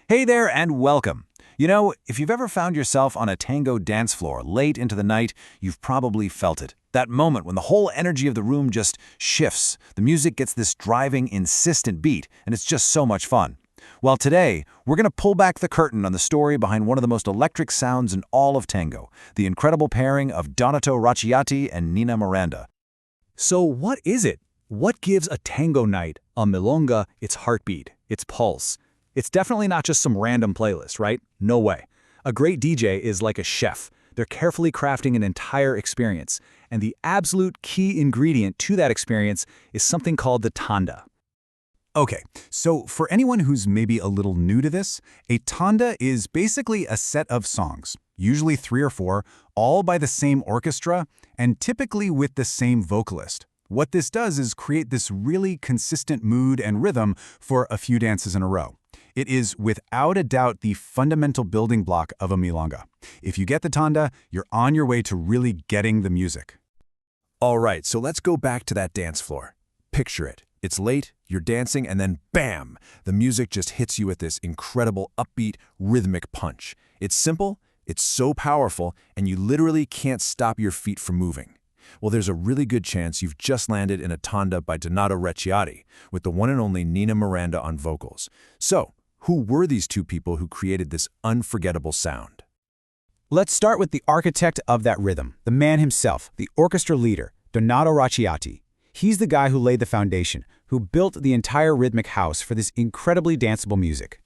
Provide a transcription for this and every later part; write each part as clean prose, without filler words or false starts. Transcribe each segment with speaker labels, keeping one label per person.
Speaker 1: Hey there and welcome. You know, if you've ever found yourself on a tango dance floor late into the night, you've probably felt it. That moment when the whole energy of the room just shifts. The music gets this driving, insistent beat, and it's just so much fun. Well, today, we're going to pull back the curtain on the story behind one of the most electric sounds in all of tango, the incredible pairing of Donato Racciatti and Nina Miranda.
Speaker 2: So what is it? What gives a tango night, a milonga, its heartbeat, its pulse? It's definitely not just some random playlist, right? No way. A great DJ is like a chef. They're carefully crafting an entire experience, and the absolute key ingredient to that experience is something called the Tanda.
Speaker 3: Okay, so for anyone who's maybe a little new to this, a tanda is basically a set of songs, usually 3 or 4, all by the same orchestra and typically with the same vocalist. What this does is create this really consistent mood and rhythm for a few dances in a row. It is without a doubt the fundamental building block of a milonga. If you get the tanda, you're on your way to really getting the music.
Speaker 4: All right, so let's go back to that dance floor. Picture it. It's late, you're dancing, and then bam! The music just hits you with this incredible upbeat, rhythmic punch. It's simple, it's so powerful, and you literally can't stop your feet from moving. Well, there's a really good chance you've just landed in a tanda by Donato Racciatti, with the one and only Nina Miranda on vocals. So, who were these two people who created this unforgettable sound?
Speaker 2: Let's start with the architect of that rhythm, the man himself, the orchestra leader, Donato Racciatti. He's the guy who laid the foundation, who built the entire rhythmic house for this incredibly danceable music.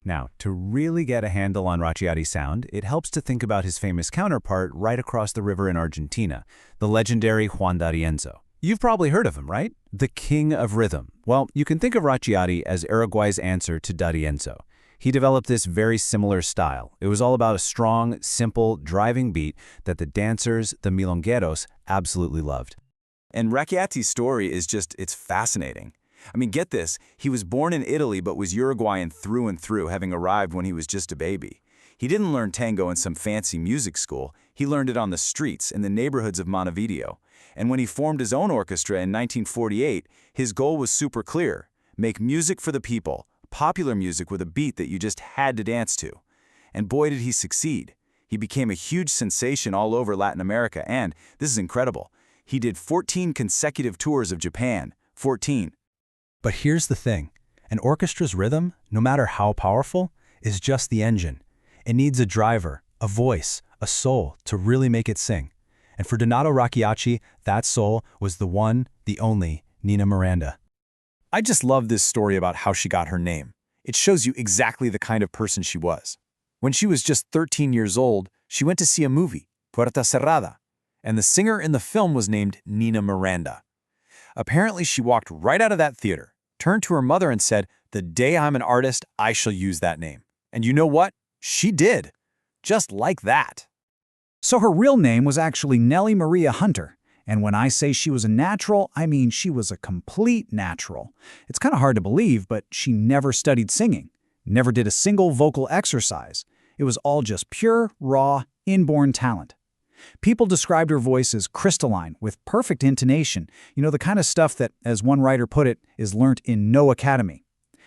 Speaker 3: Now, to really get a handle on Racciatti's sound, it helps to think about his famous counterpart right across the river in Argentina, the legendary Juan D'Arienzo. You've probably heard of him, right? The king of rhythm. Well, you can think of Racciatti as Uruguay's answer to D'Arienzo. He developed this very similar style. It was all about a strong, simple, driving beat that the dancers, the milongueros, absolutely loved.
Speaker 1: And Racciatti's story is it's fascinating. I mean, get this, he was born in Italy but was Uruguayan through and through, having arrived when he was just a baby. He didn't learn tango in some fancy music school, he learned it on the streets in the neighborhoods of Montevideo. And when he formed his own orchestra in 1948, his goal was super clear: make music for the people, popular music with a beat that you just had to dance to. And boy did he succeed. He became a huge sensation all over Latin America and, this is incredible, he did 14 consecutive tours of Japan. 14.
Speaker 2: But here's the thing. An orchestra's rhythm, no matter how powerful, is just the engine. It needs a driver, a voice, a soul to really make it sing. And for Donato Racciatti, that soul was the one, the only, Nina Miranda.
Speaker 1: I just love this story about how she got her name. It shows you exactly the kind of person she was. When she was just 13 years old, she went to see a movie, Puerta Cerrada, and the singer in the film was named Nina Miranda. Apparently, she walked right out of that theater, turned to her mother and said, "The day I'm an artist, I shall use that name." And you know what? She did. Just like that.
Speaker 5: So her real name was actually Nellie Maria Hunter. And when I say she was a natural, I mean she was a complete natural. It's kind of hard to believe, but she never studied singing, never did a single vocal exercise. It was all just pure, raw, inborn talent. People described her voice as crystalline, with perfect intonation, the kind of stuff that, as one writer put it, is learnt in no academy.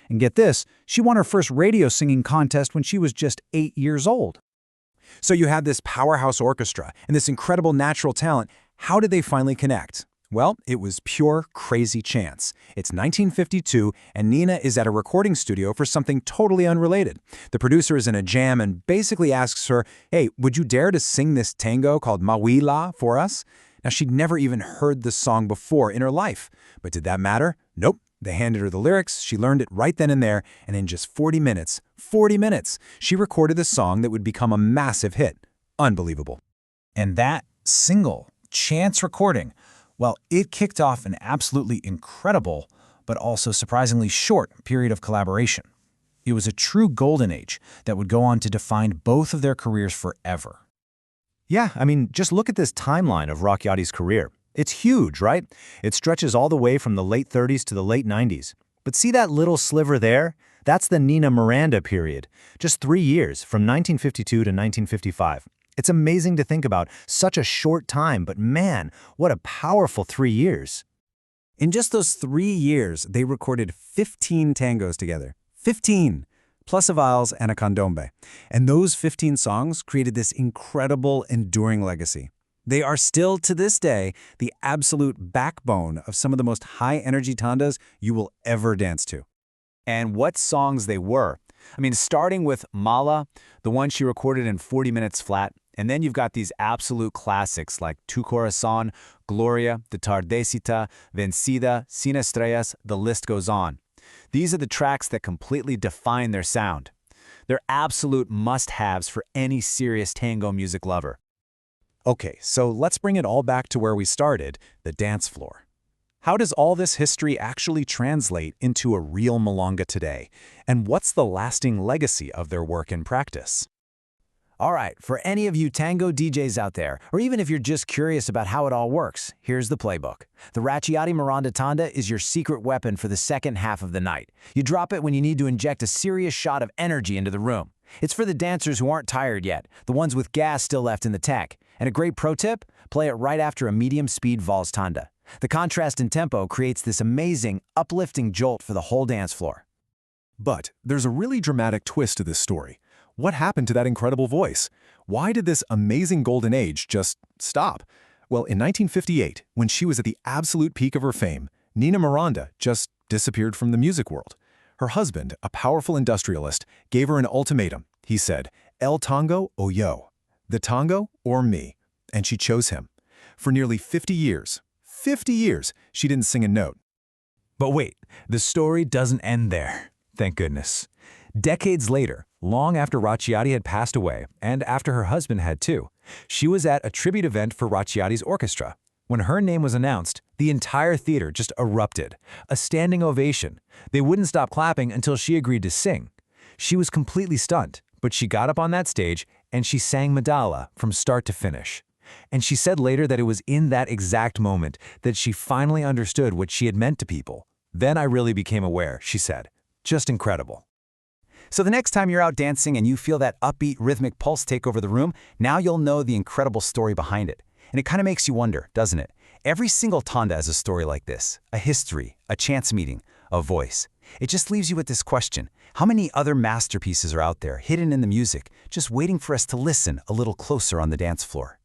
Speaker 5: And get this, she won her first radio singing contest when she was just 8 years old.
Speaker 4: So you had this powerhouse orchestra and this incredible natural talent. How did they finally connect? Well, it was pure crazy chance. It's 1952, and Nina is at a recording studio for something totally unrelated. The producer is in a jam and basically asks her, "Hey, would you dare to sing this tango called Mahuila for us?" Now, she'd never even heard the song before in her life. But did that matter? Nope. They handed her the lyrics, she learned it right then and there, and in just 40 minutes, she recorded the song that would become a massive hit. Unbelievable.
Speaker 5: And that single, chance recording, well, it kicked off an absolutely incredible, but also surprisingly short period of collaboration. It was a true golden age that would go on to define both of their careers forever.
Speaker 3: Yeah, I mean, just look at this timeline of Racciatti's career. It's huge, right? It stretches all the way from the late 30s to the late 90s. But see that little sliver there? That's the Nina Miranda period. Just 3 years, from 1952 to 1955. It's amazing to think about such a short time, but man, what a powerful 3 years.
Speaker 1: In just those 3 years, they recorded 15 tangos together. 15!
Speaker 4: plus a vals and a candombe. And those 15 songs created this incredible, enduring legacy. They are still, to this day, the absolute backbone of some of the most high-energy tandas you will ever dance to.
Speaker 2: And what songs they were. I mean, starting with Mala, the one she recorded in 40 minutes flat, and then you've got these absolute classics like Tu Corazón, Gloria, De Tardecita, Vencida, Sin Estrellas, the list goes on. These are the tracks that completely define their sound. They're absolute must-haves for any serious tango music lover.
Speaker 4: Okay, so let's bring it all back to where we started, the dance floor. How does all this history actually translate into a real milonga today? And what's the lasting legacy of their work and practice?
Speaker 2: All right, for any of you tango DJs out there, or even if you're just curious about how it all works, here's the playbook. The Racciatti Miranda Tanda is your secret weapon for the second half of the night. You drop it when you need to inject a serious shot of energy into the room. It's for the dancers who aren't tired yet, the ones with gas still left in the tank. And a great pro tip, play it right after a medium-speed vals tanda. The contrast in tempo creates this amazing, uplifting jolt for the whole dance floor.
Speaker 3: But there's a really dramatic twist to this story. What happened to that incredible voice? Why did this amazing golden age just stop? Well, in 1958, when she was at the absolute peak of her fame, Nina Miranda just disappeared from the music world. Her husband, a powerful industrialist, gave her an ultimatum. He said, "El tango o yo," the tango or me, and she chose him. For nearly 50 years, she didn't sing a note.
Speaker 2: But wait, the story doesn't end there. Thank goodness. Decades later, long after Racciatti had passed away, and after her husband had too, she was at a tribute event for Racciatti's orchestra. When her name was announced, the entire theater just erupted. A standing ovation. They wouldn't stop clapping until she agreed to sing. She was completely stunned, but she got up on that stage and she sang Medalla from start to finish. And she said later that it was in that exact moment that she finally understood what she had meant to people. Then I really became aware, she said. Just incredible. So the next time you're out dancing and you feel that upbeat rhythmic pulse take over the room, now you'll know the incredible story behind it. And it kind of makes you wonder, doesn't it? Every single tanda has a story like this, a history, a chance meeting, a voice. It just leaves you with this question. How many other masterpieces are out there, hidden in the music, just waiting for us to listen a little closer on the dance floor?